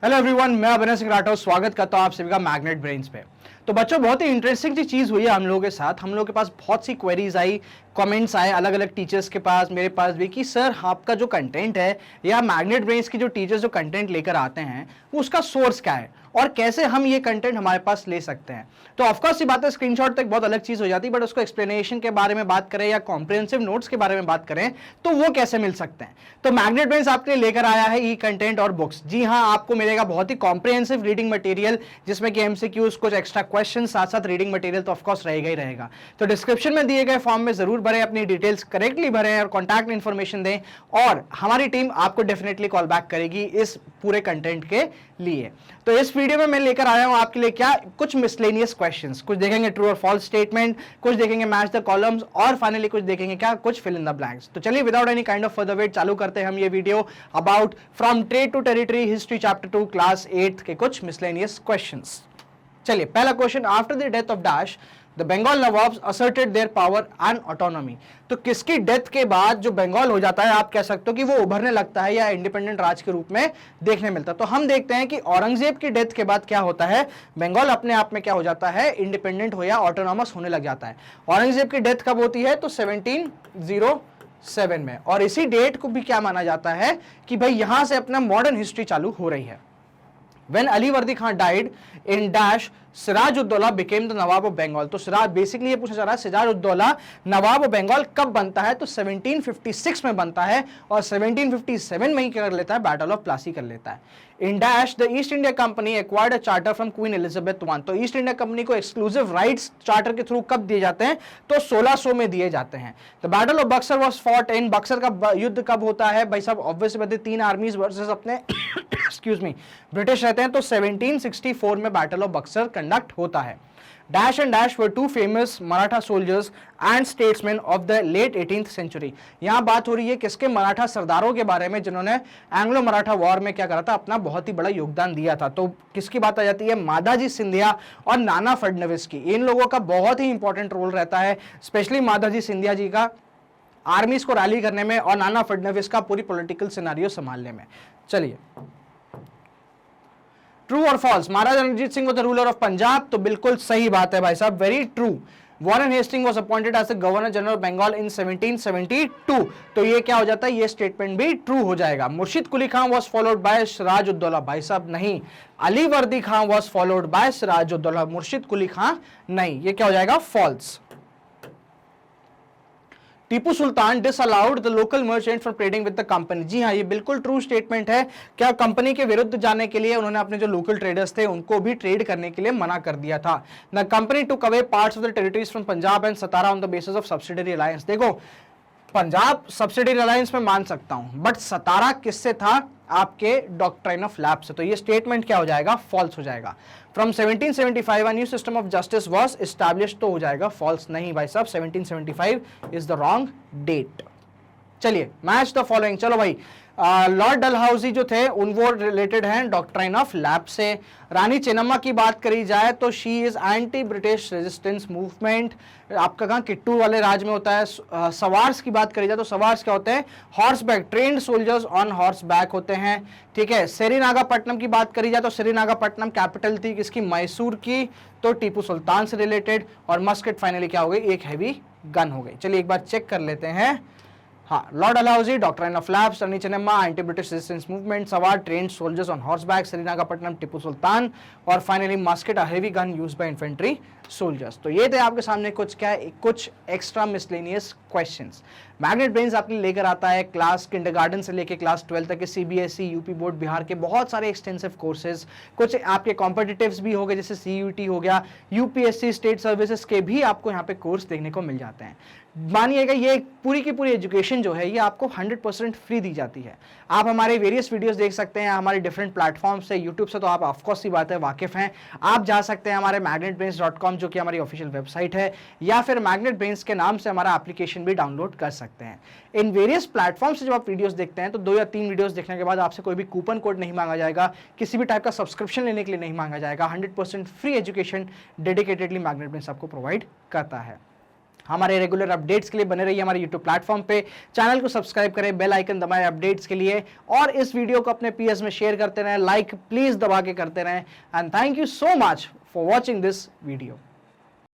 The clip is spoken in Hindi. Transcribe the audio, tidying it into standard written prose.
हेलो एवरीवन, मैं अभिनव सिंह राठौर स्वागत करता हूं आप सभी का मैग्नेट ब्रेन्स पे। तो बच्चों, बहुत ही इंटरेस्टिंग सी चीज हुई है हम लोगों के साथ। हम लोगों के पास बहुत सी क्वेरीज आई, कमेंट्स आए अलग अलग टीचर्स के पास, मेरे पास भी, कि सर आपका जो कंटेंट है या मैग्नेट ब्रेन्स की जो टीचर्स जो कंटेंट लेकर आते हैं वो उसका सोर्स क्या है और कैसे हम ये कंटेंट हमारे पास ले सकते हैं। तो ऑफकोर्स ये बात है, स्क्रीनशॉट तक बहुत अलग चीज हो जाती है, बट उसको एक्सप्लेनेशन के बारे में बात करें या कॉम्प्रिहेंसिव नोट्स के बारे में बात करें तो वो कैसे मिल सकते हैं। तो मैग्नेट ब्रेन्स आपके लिए लेकर आया है ई कंटेंट और बुक्स। जी हाँ, आपको मिलेगा बहुत ही कॉम्प्रिहेंसिव रीडिंग मटेरियल जिसमें कि एमसीक्यूज, कुछ एक्स्ट्रा क्वेश्चन, साथ साथ रीडिंग मटेरियल तो ऑफकोर्स रहेगा ही रहेगा। तो डिस्क्रिप्शन में दिए गए फॉर्म में जरूर भरें, अपनी डिटेल्स करेक्टली भरें और कॉन्टैक्ट इन्फॉर्मेशन दें, और हमारी टीम आपको डेफिनेटली कॉल बैक करेगी इस पूरे कंटेंट के लिए। तो इस वीडियो में मैं लेकर आया हूं आपके लिए क्या, कुछ मिसलेनियस क्वेश्चंस, कुछ देखेंगे ट्रू और फॉल्स स्टेटमेंट, कुछ देखेंगे मैच द कॉलम्स, और फाइनली कुछ देखेंगे क्या, कुछ फिल इन द ब्लैंक्स। तो चलिए without any kind of further wait चालू करते हैं हम ये video about from trade to territory history chapter 2 class 8 के कुछ मिसलेनियस क्वेश्चंस। चलिए, पहला question, after the death of dash the Bengal nawabs asserted their power and autonomy. तो किसकी डेथ के बाद जो बंगाल हो जाता है, आप कह सकते हो कि वो उभरने लगता है या इंडिपेंडेंट राज के रूप में देखने मिलता है। तो हम देखते हैं कि औरंगजेब की डेथ के बाद क्या होता है, बंगाल अपने आप में क्या हो जाता है, इंडिपेंडेंट हो या ऑटोनॉमस होने लग जाता है। औरंगजेब की डेथ कब होती है, तो 1707 में, और इसी डेट को भी क्या माना जाता है कि भाई यहां से अपना मॉडर्न हिस्ट्री चालू हो रही है। When Ali Vardi Khan died in dash, Sirajuddaulah became the nawab of Bengal. तो सिराज, बेसिकली ये पूछा जा रहा है सिराजुद्दौला नवाब ऑफ बंगाल कब बनता है, तो 1756 में बनता है, और 1757 में ही क्या कर लेता है, बैटल ऑफ प्लासी कर लेता है। In dash the east India company acquired a charter from queen Elizabeth I। तो ईस्ट इंडिया कंपनी को एक्सक्लूसिव राइट्स चार्टर के थ्रू कब दिए जाते हैं, तो 1600 में दिए जाते हैं। The battle of Buxar was fought in, Buxar का युद्ध कब होता है भाई साहब, ऑब्वियसली बात है, तीन आर्मीज वर्सेस अपने एक्सक्यूज मी ब्रिटिश रहते हैं, तो 1764 में बैटल ऑफ बक्सर कंडक्ट होता है। Dash and dash were two famous Maratha soldiers and statesman of the late 18th century. यहां बात हो रही है किसके, मराठा सरदारों के बारे में जिन्होंने एंग्लो मराठा वॉर में क्या करा था, अपना बहुत ही बड़ा योगदान दिया था। तो किसकी बात आ जाती है, माधाजी सिंधिया और नाना फडणवीस की। इन लोगों का बहुत ही इंपॉर्टेंट रोल रहता है, स्पेशली माधाजी सिंधिया जी का आर्मीज को रैली करने में, और नाना फडणवीस का पूरी पॉलिटिकल सिनेरियो संभालने में। चलिए, ट्रू और false, Maharaja Ranjit Singh was the ruler of Punjab. तो बिल्कुल सही बात है भाई साहब, very true. Warren Hasting was appointed as the governor general Bengal in 1772। तो ये क्या हो जाता है, ये स्टेटमेंट भी ट्रू हो जाएगा। Murshid Quli Khan was followed by Sirajuddaula, भाई साहब नहीं, Ali Vardi Khan was followed by Sirajuddaula, Murshid Quli Khan नहीं, ये क्या हो जाएगा, false. Tipu Sultan disallowed the local merchant from trading with the company. जी हाँ, ये बिल्कुल ट्रू स्टेटमेंट है। क्या कंपनी के विरुद्ध जाने के लिए उन्होंने अपने जो लोकल ट्रेडर्स थे उनको भी ट्रेड करने के लिए मना कर दिया था। The company took away parts of the territories from Punjab and Satara on the basis of subsidiary alliance. देखो, पंजाब सब्सिडरी अलायंस में मान सकता हूं, बट सतारा किससे था, आपके डॉक्ट्राइन ऑफ लैप्स से। तो ये स्टेटमेंट क्या हो जाएगा, फॉल्स हो जाएगा। From 1775 a new system of justice was established, तो हो जाएगा फॉल्स। नहीं भाई साहब, 1775 इज द रॉन्ग डेट। चलिए, मैच द फॉलोइंग। चलो भाई, लॉर्ड डलहाउसी जो थे उन वो रिलेटेड हैं डॉक्ट्राइन ऑफ लैप से। रानी चेन्नम्मा की बात करी जाए तो she is anti British resistance movement, आपका कहाँ किट्टू वाले राज में होता है। सवार्स की बात करी जाए तो सवार्स क्या होते हैं, horse back, trend soldiers on horse back होते हैं, ठीक है। सेरीनागापट्टनम की बात करी जाए तो सेरीनागापट्टनम कैपिटल थी किसकी, मैसूर की, तो टीपू सुल्तान से रिलेटेड। और मस्केट फाइनली क्या हो गई, एक हैवी गन हो गई। चलिए एक बार चेक कर लेते हैं। हाँ, lord Dalhousie, doctrine of lapse, Rani Chennamma, anti British resistance movement, sowar, trained soldiers on horse back, Seringapatam, Tipu Sultan, और finally musket, a heavy gun used by infantry soldiers. तो ये थे आपके सामने कुछ क्या है, कुछ extra miscellaneous questions. Magnet brains आपके लिए लेकर आता है क्लास किंडरगार्टन से लेकर क्लास 12 तक के सीबीएसई, यूपी बोर्ड, बिहार के बहुत सारे एक्सटेंसिव कोर्सेज, कुछ आपके कॉम्पिटिटिव्स भी हो गए जैसे सीयूटी हो गया, यूपीएससी, स्टेट सर्विसेज के भी आपको यहाँ पे कोर्स देखने को मिल जाते हैं। मानिएगा ये पूरी की पूरी एजुकेशन जो है ये आपको 100% फ्री दी जाती है। आप हमारे वेरियस वीडियोस देख सकते हैं हमारे डिफरेंट प्लेटफॉर्म से, यूट्यूब से तो आप ऑफकोर्स सी बात है वाकिफ हैं। आप जा सकते हैं हमारे magnetbrains.com जो कि हमारी ऑफिशियल वेबसाइट है, या फिर मैग्नेट ब्रेन्स के नाम से हमारा एप्लीकेशन भी डाउनलोड कर सकते हैं। इन वेरियस प्लेटफॉर्म से जब आप वीडियोस देखते हैं तो 2 या 3 वीडियोस देखने के बाद आपसे कोई भी कूपन कोड नहीं मांगा जाएगा, किसी भी टाइप का सब्सक्रिप्शन लेने के लिए नहीं मांगा जाएगा। 100% free education dedicatedly magnet brains आपको प्रोवाइड करता है। हमारे रेगुलर अपडेट्स के लिए बने रहिए हमारे यूट्यूब प्लेटफॉर्म पे, चैनल को सब्सक्राइब करें, बेल आइकन दबाएं अपडेट्स के लिए, और इस वीडियो को अपने पीएस में शेयर करते रहें, लाइक प्लीज दबा के करते रहें। And thank you so much for watching this video.